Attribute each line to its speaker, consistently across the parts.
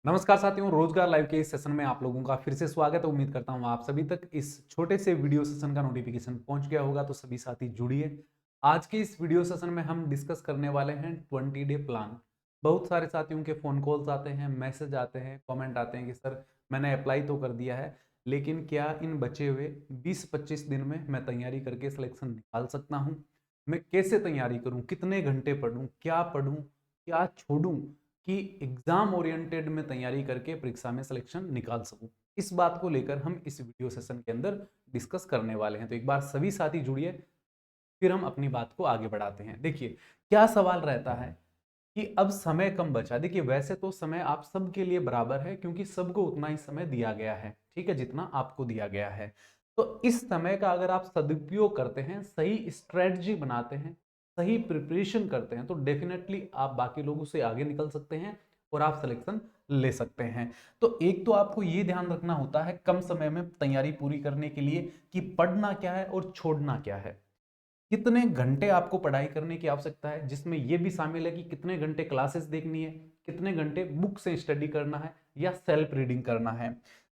Speaker 1: नमस्कार साथियों, रोजगार लाइव के इस सेशन में आप लोगों का फिर से स्वागत है। उम्मीद करता हूं आप सभी तक इस छोटे से वीडियो सेशन का नोटिफिकेशन पहुंच गया होगा। तो सभी साथी जुड़िए। आज के इस वीडियो सेशन में हम डिस्कस करने वाले हैं 20 डे प्लान। बहुत सारे साथियों के फोन कॉल्स आते हैं, मैसेज आते हैं, कमेंट आते हैं कि सर मैंने अप्लाई तो कर दिया है, लेकिन क्या इन बचे हुए 20-25 दिन में मैं तैयारी करके सिलेक्शन निकाल सकता हूँ? मैं कैसे तैयारी करूँ, कितने घंटे पढूं, क्या छोड़ूं कि एग्जाम ओरिएंटेड में तैयारी करके परीक्षा में सिलेक्शन निकाल सकूं? इस बात को लेकर हम इस वीडियो सेशन के अंदर डिस्कस करने वाले हैं। तो एक बार सभी साथी जुड़िए, फिर हम अपनी बात को आगे बढ़ाते हैं। देखिए, क्या सवाल रहता है कि अब समय कम बचा। देखिए, वैसे तो समय आप सबके लिए बराबर है, क्योंकि सबको उतना ही समय दिया गया है, ठीक है, जितना आपको दिया गया है। तो इस समय का अगर आप सदुपयोग करते हैं, सही स्ट्रेटजी बनाते हैं, सही प्रिपरेशन करते हैं, तो डेफिनेटली आप बाकी लोगों से आगे निकल सकते हैं और आप सिलेक्शन ले सकते हैं। तो एक तो आपको ये ध्यान रखना होता है कम समय में तैयारी पूरी करने के लिए कि पढ़ना क्या है और छोड़ना क्या है। कितने घंटे आपको पढ़ाई करने की आवश्यकता है, जिसमें यह भी शामिल है कि कितने घंटे क्लासेस देखनी है, कितने घंटे बुक से स्टडी करना है या सेल्फ रीडिंग करना है,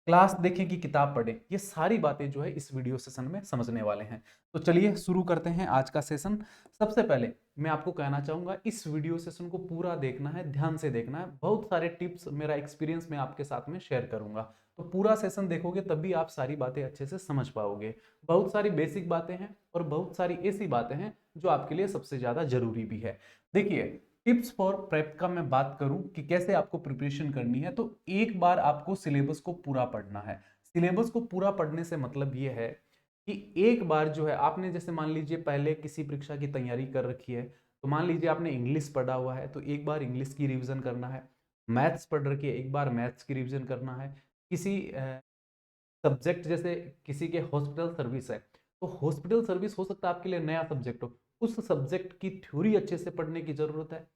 Speaker 1: क्लास देखें कि किताब पढ़ें। ये सारी बातें जो है इस वीडियो सेशन में समझने वाले हैं। तो चलिए शुरू करते हैं आज का सेशन। सबसे पहले मैं आपको कहना चाहूंगा, इस वीडियो सेशन को पूरा देखना है, ध्यान से देखना है। बहुत सारे टिप्स, मेरा एक्सपीरियंस मैं आपके साथ में शेयर करूंगा। तो पूरा सेशन देखोगे तभी आप सारी बातें अच्छे से समझ पाओगे। बहुत सारी बेसिक बातें हैं और बहुत सारी ऐसी बातें हैं जो आपके लिए सबसे ज्यादा जरूरी भी है। देखिए, टिप्स फॉर प्रेप का मैं बात करूं कि कैसे आपको प्रिपरेशन करनी है, तो एक बार आपको सिलेबस को पूरा पढ़ना है। सिलेबस को पूरा पढ़ने से मतलब यह है कि एक बार जो है आपने, जैसे मान लीजिए पहले किसी परीक्षा की तैयारी कर रखी है, तो मान लीजिए आपने इंग्लिश पढ़ा हुआ है, तो एक बार इंग्लिश की रिवीजन करना है। मैथ्स पढ़ रखी है, एक बार मैथ्स की रिवीजन करना है। किसी सब्जेक्ट, जैसे किसी के हॉस्पिटल सर्विस है, तो हॉस्पिटल सर्विस हो सकता है आपके लिए नया सब्जेक्ट हो, उस सब्जेक्ट की थ्योरी अच्छे से पढ़ने की जरूरत है।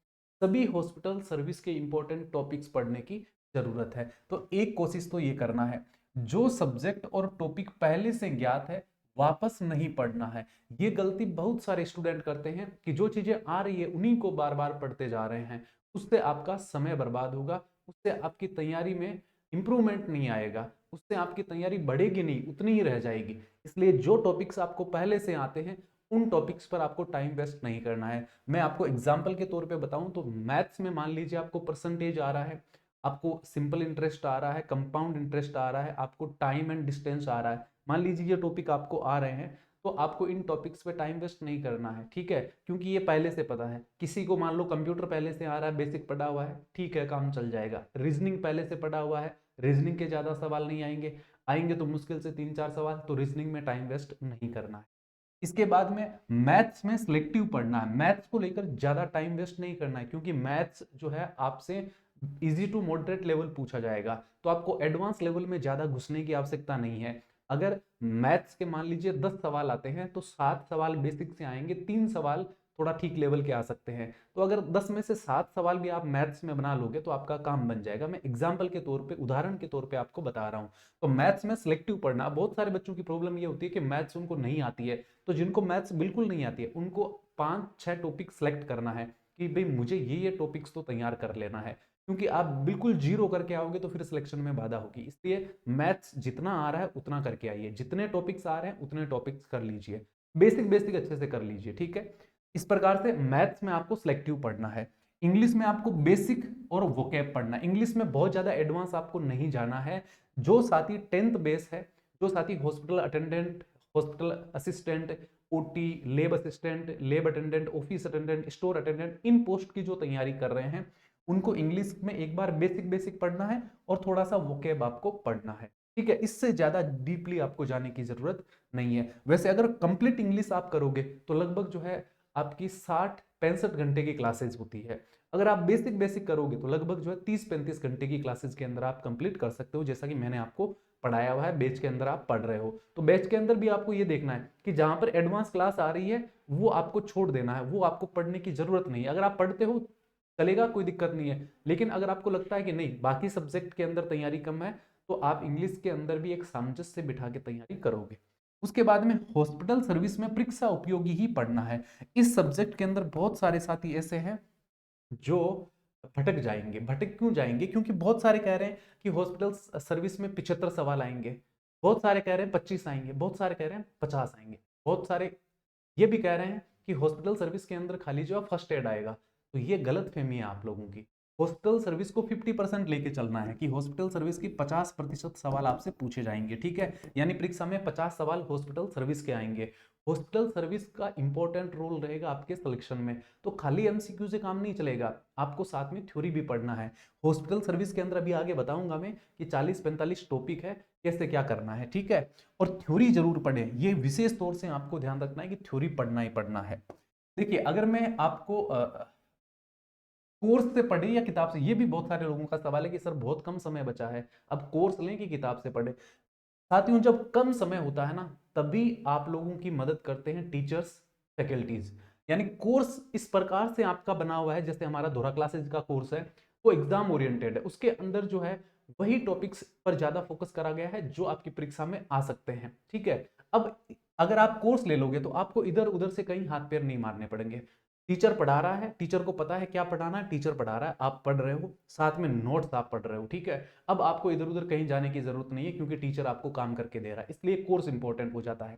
Speaker 1: सभी हॉस्पिटल सर्विस के इंपॉर्टेंट टॉपिक्स पढ़ने की जरूरत है। तो एक कोशिश तो ये करना है, जो सब्जेक्ट और टॉपिक पहले से ज्ञात है वापस नहीं पढ़ना है। ये गलती बहुत सारे स्टूडेंट करते हैं कि जो चीजें आ रही है उन्हीं को बार बार पढ़ते जा रहे हैं। उससे आपका समय बर्बाद होगा, उससे आपकी तैयारी में इंप्रूवमेंट नहीं आएगा, उससे आपकी तैयारी बढ़ेगी नहीं, उतनी ही रह जाएगी। इसलिए जो टॉपिक्स आपको पहले से आते हैं उन टॉपिक्स पर आपको टाइम वेस्ट नहीं करना है। मैं आपको एग्जांपल के तौर पे बताऊं तो मैथ्स में मान लीजिए आपको परसेंटेज आ रहा है, आपको सिंपल इंटरेस्ट आ रहा है, कंपाउंड इंटरेस्ट आ रहा है, आपको टाइम एंड डिस्टेंस आ रहा है। मान लीजिए ये टॉपिक आपको आ रहे हैं, तो आपको इन टॉपिक्स पे टाइम वेस्ट नहीं करना है, ठीक है, क्योंकि ये पहले से पता है। किसी को मान लो कंप्यूटर पहले से आ रहा है, बेसिक पढ़ा हुआ है, ठीक है, काम चल जाएगा। रीजनिंग पहले से पढ़ा हुआ है, रीजनिंग के ज्यादा सवाल नहीं आएंगे, आएंगे तो मुश्किल से 3-4 सवाल, तो रीजनिंग में टाइम वेस्ट नहीं करना है। इसके बाद में मैथ्स में सिलेक्टिव पढ़ना है। मैथ्स को लेकर ज्यादा टाइम वेस्ट नहीं करना है, क्योंकि मैथ्स जो है आपसे इजी टू मॉडरेट लेवल पूछा जाएगा, तो आपको एडवांस लेवल में ज्यादा घुसने की आवश्यकता नहीं है। अगर मैथ्स के मान लीजिए 10 सवाल आते हैं, तो 7 सवाल बेसिक से आएंगे, 3 सवाल थोड़ा ठीक लेवल के आ सकते हैं। तो अगर 10 में से 7 सवाल भी आप मैथ्स में बना लोगे तो आपका काम बन जाएगा। मैं एग्जाम्पल के तौर पे, उदाहरण के तौर पे आपको बता रहा हूं। तो मैथ्स में सिलेक्टिव पढ़ना। बहुत सारे बच्चों की प्रॉब्लम ये होती है कि मैथ्स उनको नहीं आती है, तो जिनको मैथ्स बिल्कुल नहीं आती है उनको 5-6 टॉपिक सेलेक्ट करना है कि भाई मुझे ये टॉपिक्स तो तैयार कर लेना है, क्योंकि आप बिल्कुल जीरो करके आओगे तो फिर सिलेक्शन में बाधा होगी। इसलिए मैथ्स जितना आ रहा है उतना करके आइए, जितने टॉपिक्स आ रहे हैं उतने टॉपिक्स कर लीजिए, बेसिक बेसिक अच्छे से कर लीजिए, ठीक है। इस प्रकार से मैथ्स में आपको सिलेक्टिव पढ़ना है। इंग्लिश में आपको बेसिक और वोकैब पढ़ना है। इंग्लिश में बहुत ज्यादा एडवांस आपको नहीं जाना है। जो साथी 10th बेस है, जो साथी hospital attendant, hospital assistant, OT, lab assistant, lab attendant, office attendant, store attendant, इन पोस्ट की जो तैयारी कर रहे हैं, उनको इंग्लिश में एक बार बेसिक बेसिक पढ़ना है और थोड़ा सा वोकैब आपको पढ़ना है, ठीक है। इससे ज्यादा डीपली आपको जाने की जरूरत नहीं है। वैसे अगर कंप्लीट इंग्लिश आप करोगे तो लगभग जो है आपकी 60-65 घंटे की क्लासेज होती है। अगर आप बेसिक बेसिक करोगे तो लगभग जो है 30-35 घंटे की क्लासेज के अंदर आप कंप्लीट कर सकते हो, जैसा कि मैंने आपको पढ़ाया हुआ है, बैच के अंदर आप पढ़ रहे हो। तो बैच के अंदर भी आपको ये देखना है कि जहां पर एडवांस क्लास आ रही है वो आपको छोड़ देना है, वो आपको पढ़ने की जरूरत नहीं है। अगर आप पढ़ते हो चलेगा, कोई दिक्कत नहीं है, लेकिन अगर आपको लगता है कि नहीं बाकी सब्जेक्ट के अंदर तैयारी कम है, तो आप इंग्लिश के अंदर भी एक सामंजस्य बिठा के तैयारी करोगे। उसके बाद में हॉस्पिटल सर्विस में परीक्षा उपयोगी ही पढ़ना है। इस सब्जेक्ट के अंदर बहुत सारे साथी ऐसे हैं जो भटक जाएंगे। भटक क्यों जाएंगे? क्योंकि बहुत सारे कह रहे हैं कि हॉस्पिटल सर्विस में 75 सवाल आएंगे, बहुत सारे कह रहे हैं 25 आएंगे, बहुत सारे कह रहे हैं 50 आएंगे, बहुत सारे ये भी कह रहे हैं कि हॉस्पिटल सर्विस के अंदर खाली जो है फर्स्ट एड आएगा। तो ये गलत फहमी है आप लोगों की। हॉस्पिटल सर्विस को 50% लेके चलना है कि हॉस्पिटल सर्विस की 50% सवाल आपसे पूछे जाएंगे, ठीक है। यानी परीक्षा में 50 सवाल हॉस्पिटल सर्विस के आएंगे। हॉस्पिटल सर्विस का इंपॉर्टेंट रोल रहेगा आपके सिलेक्शन में। तो खाली एमसीक्यू से काम नहीं चलेगा, आपको साथ में थ्योरी भी पढ़ना है। हॉस्पिटल सर्विस के अंदर अभी आगे बताऊंगा मैं कि 40-45 टॉपिक है, कैसे क्या करना है, ठीक है। और थ्योरी जरूर पढ़ें, ये विशेष तौर से आपको ध्यान रखना है कि थ्योरी पढ़ना ही पढ़ना है। देखिए, अगर मैं आपको कोर्स से पढ़े या किताब से, ये भी बहुत सारे लोगों का सवाल है कि सर बहुत कम समय बचा है, अब कोर्स लें कि किताब से पढ़े। साथियों, जब कम समय होता है ना, तभी आप लोगों की मदद करते हैं टीचर्स, फैकल्टीज। यानी कोर्स इस प्रकार से आपका बना हुआ है, जैसे हमारा धोरा क्लासेज का कोर्स है, वो एग्जाम ओरिएंटेड है। उसके अंदर जो है वही टॉपिक्स पर ज्यादा फोकस करा गया है जो आपकी परीक्षा में आ सकते हैं, ठीक है। अब अगर आप कोर्स ले लोगे तो आपको इधर उधर से कहीं हाथ पैर नहीं मारने पड़ेंगे। टीचर पढ़ा रहा है, टीचर को पता है क्या पढ़ाना है, टीचर पढ़ा रहा है, आप पढ़ रहे हो, साथ में नोट्स आप पढ़ रहे हो, ठीक है। अब आपको इधर उधर कहीं जाने की जरूरत नहीं है क्योंकि टीचर आपको काम करके दे रहा है, इसलिए कोर्स इंपॉर्टेंट हो जाता है।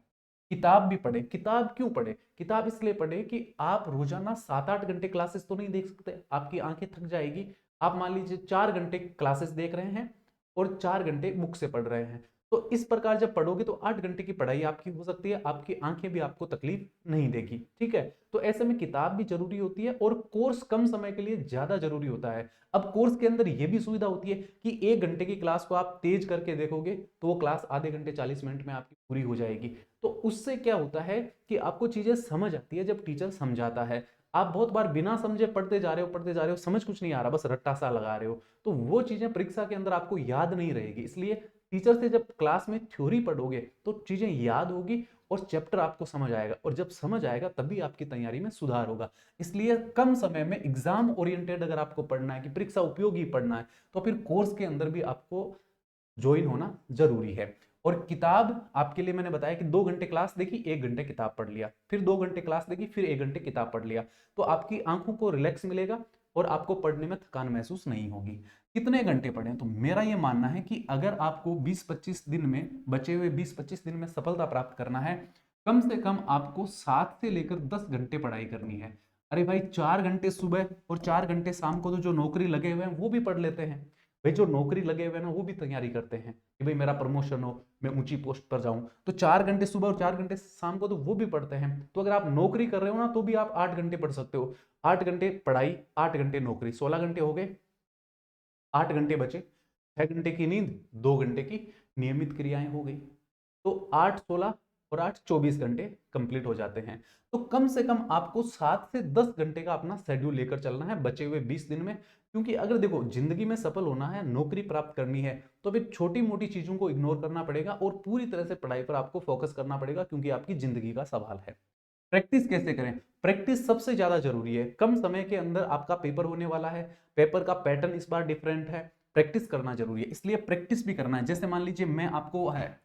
Speaker 1: किताब भी पढ़े। किताब क्यों पढ़े? किताब इसलिए पढ़े कि आप रोजाना 7-8 घंटे क्लासेस तो नहीं देख सकते, आपकी आंखें थक जाएगी। आप मान लीजिए 4 घंटे क्लासेस देख रहे हैं और 4 घंटे बुक से पढ़ रहे हैं, तो इस प्रकार जब पढ़ोगे तो 8 घंटे की पढ़ाई आपकी हो सकती है, आपकी आंखें भी आपको तकलीफ नहीं देगी, ठीक है। तो ऐसे में किताब भी जरूरी होती है और कोर्स कम समय के लिए ज्यादा जरूरी होता है। अब कोर्स के अंदर यह भी सुविधा होती है कि 1 घंटे की क्लास को आप तेज करके देखोगे तो वो क्लास आधे घंटे 40 मिनट में आपकी पूरी हो जाएगी। तो उससे क्या होता है कि आपको चीजें समझ आती है जब टीचर समझाता है। आप बहुत बार बिना समझे पढ़ते जा रहे हो, समझ कुछ नहीं आ रहा, बस रट्टा सा लगा रहे हो, तो वो चीजें परीक्षा के अंदर आपको याद नहीं रहेगी। इसलिए टीचर से जब क्लास में थ्योरी पढ़ोगे तो चीजें याद होगी और चैप्टर आपको समझ आएगा, और जब समझ आएगा तभी आपकी तैयारी में सुधार होगा। इसलिए कम समय में एग्जाम ओरिएंटेड अगर आपको पढ़ना है कि परीक्षा उपयोगी पढ़ना है, तो फिर कोर्स के अंदर भी आपको ज्वाइन होना जरूरी है। और किताब आपके लिए मैंने बताया कि 2 घंटे क्लास देखी, 1 घंटे किताब पढ़ लिया, फिर 2 घंटे क्लास देखी, फिर 1 घंटे किताब पढ़ लिया, तो आपकी आंखों को रिलैक्स मिलेगा और आपको पढ़ने में थकान महसूस नहीं होगी। कितने घंटे पढ़ें? तो मेरा यह मानना है कि अगर आपको 20-25 दिन में, बचे हुए 20-25 दिन में सफलता प्राप्त करना है, कम से कम आपको 7 से लेकर 10 घंटे पढ़ाई करनी है। अरे भाई, 4 घंटे सुबह और 4 घंटे शाम को तो जो नौकरी लगे हुए हैं वो भी पढ़ लेते हैं। भाई, जो नौकरी लगे हुए हैं ना वो भी तैयारी करते हैं कि भाई मेरा प्रमोशन हो, मैं ऊंची पोस्ट पर जाऊं, तो 4 घंटे सुबह और 4 घंटे शाम को तो वो भी पढ़ते हैं। तो अगर आप नौकरी कर रहे हो ना तो भी आप 8 घंटे पढ़ सकते हो। 8 घंटे पढ़ाई, 8 घंटे नौकरी, 16 घंटे हो गए। 8 घंटे बचे, 6 घंटे की नींद, 2 घंटे की नियमित क्रियाएं हो गई, तो 8-16 और 8-24 घंटे कंप्लीट हो जाते हैं। तो कम से कम आपको 7 से 10 घंटे का अपना शेड्यूल लेकर चलना है बचे हुए 20 दिन में। क्योंकि अगर देखो, जिंदगी में सफल होना है, नौकरी प्राप्त करनी है, तो फिर छोटी मोटी चीजों को इग्नोर करना पड़ेगा और पूरी तरह से पढ़ाई पर आपको फोकस करना पड़ेगा, क्योंकि आपकी जिंदगी का सवाल है। प्रैक्टिस कैसे करें? प्रैक्टिस सबसे ज्यादा जरूरी है। कम समय के अंदर आपका पेपर होने वाला है, पेपर का पैटर्न इस बार डिफरेंट है, प्रैक्टिस करना जरूरी है, इसलिए प्रैक्टिस भी करना है। जैसे मान लीजिए मैं आपको है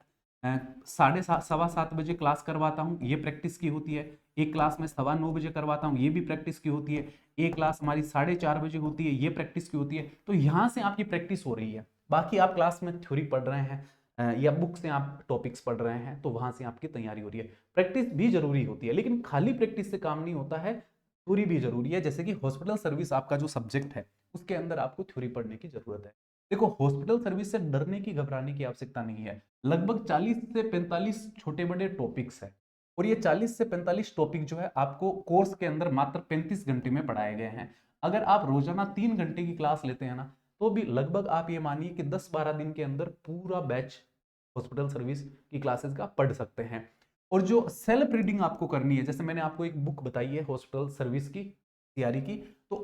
Speaker 1: 7:30 बजे क्लास करवाता हूँ, ये प्रैक्टिस की होती है। एक क्लास में 9:15 बजे करवाता हूँ, ये भी प्रैक्टिस की होती है। एक क्लास हमारी 4:30 बजे होती है, ये प्रैक्टिस की होती है। तो यहाँ से आपकी प्रैक्टिस हो रही है। बाकी आप क्लास में थ्योरी पढ़ रहे हैं या बुक से आप टॉपिक्स पढ़ रहे हैं, तो वहां से आपकी तैयारी हो रही है। प्रैक्टिस भी जरूरी होती है, लेकिन खाली प्रैक्टिस से काम नहीं होता है, थ्योरी भी जरूरी है। जैसे कि हॉस्पिटल सर्विस आपका जो सब्जेक्ट है, उसके अंदर आपको थ्योरी पढ़ने की जरूरत है। देखो, हॉस्पिटल सर्विस से डरने की, घबराने की आवश्यकता नहीं है। लगभग 40 से 45 छोटे बड़े टॉपिक्स है, और ये 40 से 45 टॉपिक जो है आपको कोर्स के अंदर मात्र 35 घंटे में पढ़ाए गए हैं। अगर आप रोजाना 3 घंटे की क्लास लेते हैं ना, तो भी लगभग आप ये मानिए कि 10-12 दिन के अंदर पूरा बैच हॉस्पिटल सर्विस की क्लासेस का पढ़ सकते हैं। और जो सेल्फ रीडिंग आपको करनी है, जैसे मैंने आपको एक बुक बताई है हॉस्पिटल सर्विस की तैयारी की, तो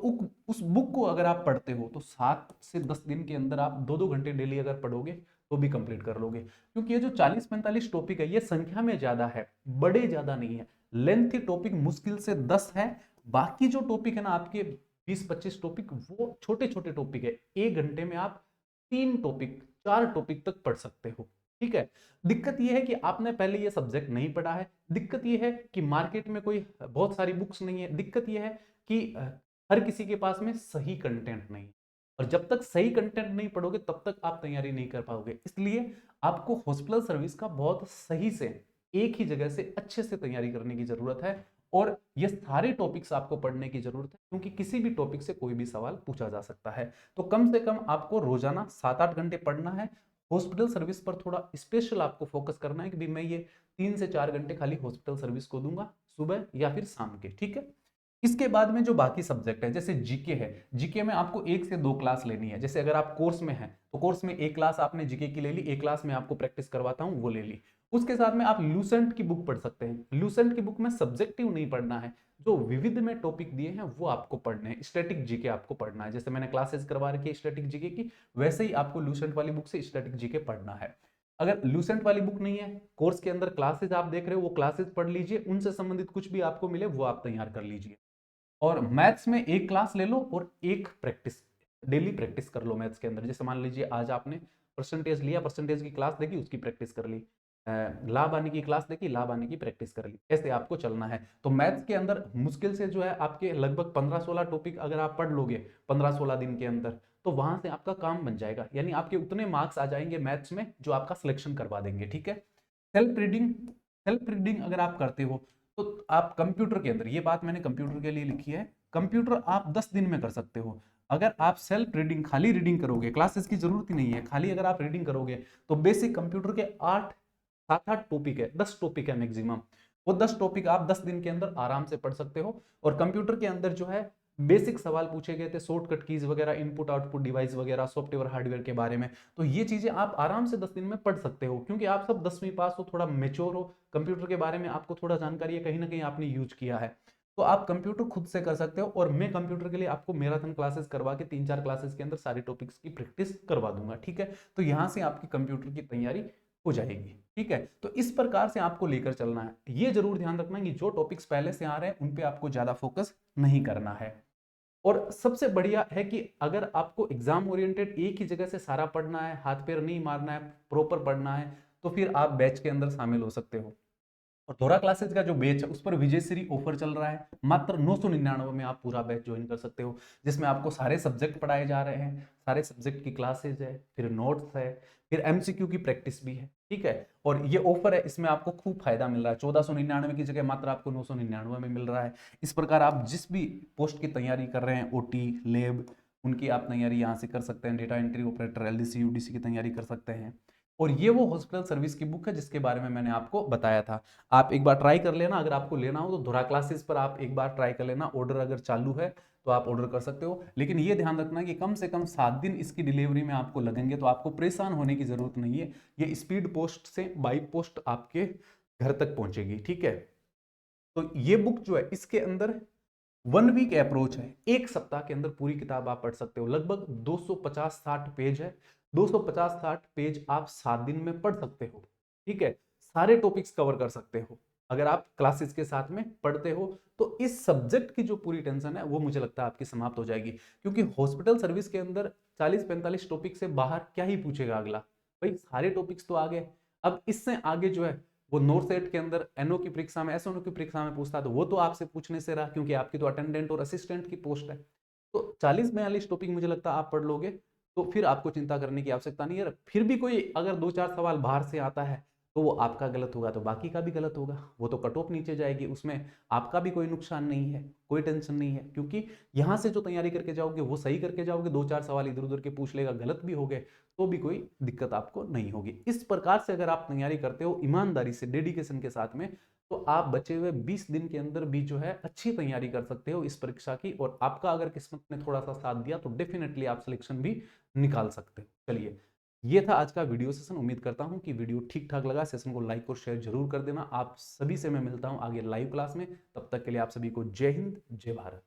Speaker 1: उस बुक को अगर आप पढ़ते हो तो 7 से 10 दिन के अंदर आप 2-2 घंटे डेली अगर पढ़ोगे तो भी कंप्लीट कर लोगे। क्योंकि ये जो 40-45 टॉपिक है, ये संख्या में ज्यादा है, बड़े ज्यादा नहीं है। लेंथी टॉपिक मुश्किल से 10 है। बाकी जो टॉपिक है ना आपके 20-25 टॉपिक, वो छोटे छोटे टॉपिक है। 1 घंटे में आप 3 टॉपिक, 4 टॉपिक तक पढ़ सकते हो, ठीक है। दिक्कत यह है कि आपने पहले ये सब्जेक्ट नहीं पढ़ा है, दिक्कत यह है कि मार्केट में कोई बहुत सारी बुक्स नहीं है, दिक्कत यह है कि हर किसी के पास में सही कंटेंट नहीं है, और जब तक सही कंटेंट नहीं पढ़ोगे तब तक आप तैयारी नहीं कर पाओगे। इसलिए आपको हॉस्पिटल सर्विस का बहुत सही से एक ही जगह से अच्छे से तैयारी करने की जरूरत है, और ये सारे टॉपिक्स आपको पढ़ने की जरूरत है, क्योंकि किसी भी टॉपिक से कोई भी सवाल पूछा जा सकता है। तो कम से कम आपको रोजाना 7-8 घंटे पढ़ना है। हॉस्पिटल सर्विस पर थोड़ा स्पेशल आपको फोकस करना है कि भी मैं ये 3 से 4 घंटे खाली हॉस्पिटल सर्विस को दूंगा, सुबह या फिर शाम के, ठीक है। इसके बाद में जो बाकी सब्जेक्ट है, जैसे जीके है, जीके में आपको 1 से 2 क्लास लेनी है। जैसे अगर आप कोर्स में हैं तो कोर्स में एक क्लास आपने जीके की ले ली, एक क्लास में आपको प्रैक्टिस करवाता हूं वो ले ली। उसके साथ में आप लूसेंट की बुक पढ़ सकते हैं। लूसेंट की बुक में सब्जेक्टिव नहीं पढ़ना है, जो विविध में टॉपिक दिए हैं वो आपको पढ़ने हैं। स्टैटिक जीके आपको पढ़ना है, जैसे मैंने क्लासेस करवा रखी है स्टैटिक जीके की, वैसे ही आपको लूसेंट वाली बुक से स्टैटिक जीके पढ़ना है। अगर लूसेंट वाली बुक नहीं है, कोर्स के अंदर क्लासेस आप देख रहे हो वो क्लासेस पढ़ लीजिए, उनसे संबंधित कुछ भी आपको मिले वो आप तैयार कर लीजिए। और मैथ्स में एक क्लास ले लो और एक प्रैक्टिस, डेली प्रैक्टिस कर लो मैथ्स के अंदर। जैसे मान लीजिए आज आपने परसेंटेज लिया, परसेंटेज की क्लास देखी, उसकी प्रैक्टिस कर ली। लाभ आने की क्लास देखी, लाभ आने की प्रैक्टिस कर ली। ऐसे आपको चलना है। तो मैथ्स के अंदर मुश्किल से जो है आपके लगभग 15-16 टॉपिक अगर आप पढ़ लोगे 15-16 दिन के अंदर, तो वहां से आपका काम बन जाएगा। यानी आपके उतने मार्क्स आ जाएंगे मैथ्स में जो आपका सिलेक्शन करवा देंगे, ठीक है। सेल्फ रीडिंग, सेल्फ रीडिंग अगर आप करते हो तो आप कंप्यूटर के अंदर, ये बात मैंने कंप्यूटर के लिए लिखी है, कंप्यूटर आप 10 दिन में कर सकते हो। अगर आप सेल्फ रीडिंग, खाली रीडिंग करोगे, क्लासेस की जरूरत ही नहीं है, खाली अगर आप रीडिंग करोगे तो बेसिक कंप्यूटर के 7-8 टॉपिक है, 10 टॉपिक है मैक्सिमम। वो 10 टॉपिक आप 10 दिन के अंदर आराम से पढ़ सकते हो। और कंप्यूटर के अंदर जो है बेसिक सवाल पूछे गए थे, शॉर्टकट कीज वगैरह, इनपुट आउटपुट डिवाइस वगैरह, सॉफ्टवेयर हार्डवेयर के बारे में, तो ये चीजें आप आराम से 10 दिन में पढ़ सकते हो, क्योंकि आप सब 10वीं पास हो, थोड़ा मेच्योर हो, कंप्यूटर के बारे में आपको थोड़ा जानकारी है, कहीं ना कहीं आपने यूज किया है, तो आप कंप्यूटर खुद से कर सकते हो। और मैं कंप्यूटर के लिए आपको मैराथन क्लासेस करवा के 3-4 क्लासेस के अंदर सारे टॉपिक्स की प्रैक्टिस करवा दूंगा, ठीक है। तो यहां से आपकी कंप्यूटर की तैयारी हो जाएगी, ठीक है। तो इस प्रकार से आपको लेकर चलना है। ये जरूर ध्यान रखना कि जो टॉपिक्स पहले से आ रहे हैं उन पे आपको ज्यादा फोकस नहीं करना है। और सबसे बढ़िया है कि अगर आपको एग्जाम ओरिएंटेड एक ही जगह से सारा पढ़ना है, हाथ पैर नहीं मारना है, प्रॉपर पढ़ना है, तो फिर आप बैच के अंदर शामिल हो सकते हो। और थोड़ा क्लासेस का जो बैच है उस पर विजयश्री ऑफर चल रहा है, मात्र 999 में आप पूरा बैच ज्वाइन कर सकते हो, जिसमें आपको सारे सब्जेक्ट पढ़ाए जा रहे हैं, सारे सब्जेक्ट की क्लासेज है, फिर नोट्स है, फिर एमसीक्यू की प्रैक्टिस भी है, ठीक है। और ये ऑफर है, इसमें आपको खूब फायदा मिल रहा है। 1499 की जगह मात्र आपको 999 में मिल रहा है। इस प्रकार आप जिस भी पोस्ट की तैयारी कर रहे हैं, ओटी, लेब, उनकी आप तैयारी यहाँ से कर सकते हैं। Data entry operator, LDC, UDC की तैयारी कर सकते हैं। और ये वो हॉस्पिटल सर्विस की बुक है जिसके बारे में मैंने आपको बताया था। आप एक बार ट्राई कर लेना, अगर आपको लेना हो तो धुरा क्लासेस पर आप एक बार ट्राई कर लेना। ऑर्डर अगर चालू है तो आप ऑर्डर कर सकते हो, लेकिन ये ध्यान रखना कि कम से कम 7 दिन इसकी डिलीवरी में आपको लगेंगे, तो आपको परेशान होने की जरूरत नहीं है। ये स्पीड पोस्ट से बाई पोस्ट आपके घर तक पहुंचेगी, ठीक है। तो ये बुक जो है इसके अंदर 1 वीक अप्रोच है, एक सप्ताह के अंदर पूरी किताब आप पढ़ सकते हो। लगभग 250-60 पेज है, 250-60 पेज आप 7 दिन में पढ़ सकते हो, ठीक है। सारे टॉपिक्स कवर कर सकते हो अगर आप क्लासेस के साथ में पढ़ते हो। तो इस सब्जेक्ट की जो पूरी टेंशन है वो मुझे लगता है आपकी समाप्त हो जाएगी, क्योंकि हॉस्पिटल सर्विस के अंदर 40-45 टॉपिक से बाहर क्या ही पूछेगा अगला, भाई सारे टॉपिक्स तो आ गए। अब इससे आगे जो है वो नोट सेट के अंदर एनओ की परीक्षा में, एसओ की परीक्षा में पूछता है, तो वो तो आपसे पूछने से रहा, क्योंकि आपकी तो अटेंडेंट और असिस्टेंट की पोस्ट है। तो 40-42 टॉपिक मुझे लगता है आप पढ़ लोगे, तो फिर आपको चिंता करने की आवश्यकता नहीं है। फिर भी कोई अगर 2-4 सवाल बाहर से आता है तो वो आपका गलत होगा तो बाकी का भी गलत होगा, वो तो कट ऑफ नीचे जाएगी, उसमें आपका भी कोई नुकसान नहीं है, कोई टेंशन नहीं है, क्योंकि यहां से जो तैयारी करके जाओगे वो सही करके जाओगे। 2-4 सवाल इधर उधर के पूछ लेगा, गलत भी हो गए तो भी कोई दिक्कत आपको नहीं होगी। इस प्रकार से अगर आप तैयारी करते हो ईमानदारी से, डेडिकेशन के साथ में, तो आप बचे हुए 20 दिन के अंदर भी जो है अच्छी तैयारी कर सकते हो इस परीक्षा की। और आपका अगर किस्मत ने थोड़ा सा साथ दिया तो डेफिनेटली आप सिलेक्शन भी निकाल सकते हो। चलिए, ये था आज का वीडियो सेशन। उम्मीद करता हूं कि वीडियो ठीक ठाक लगा। सेशन को लाइक और शेयर जरूर कर देना। आप सभी से मैं मिलता हूं आगे लाइव क्लास में। तब तक के लिए आप सभी को जय हिंद, जय भारत।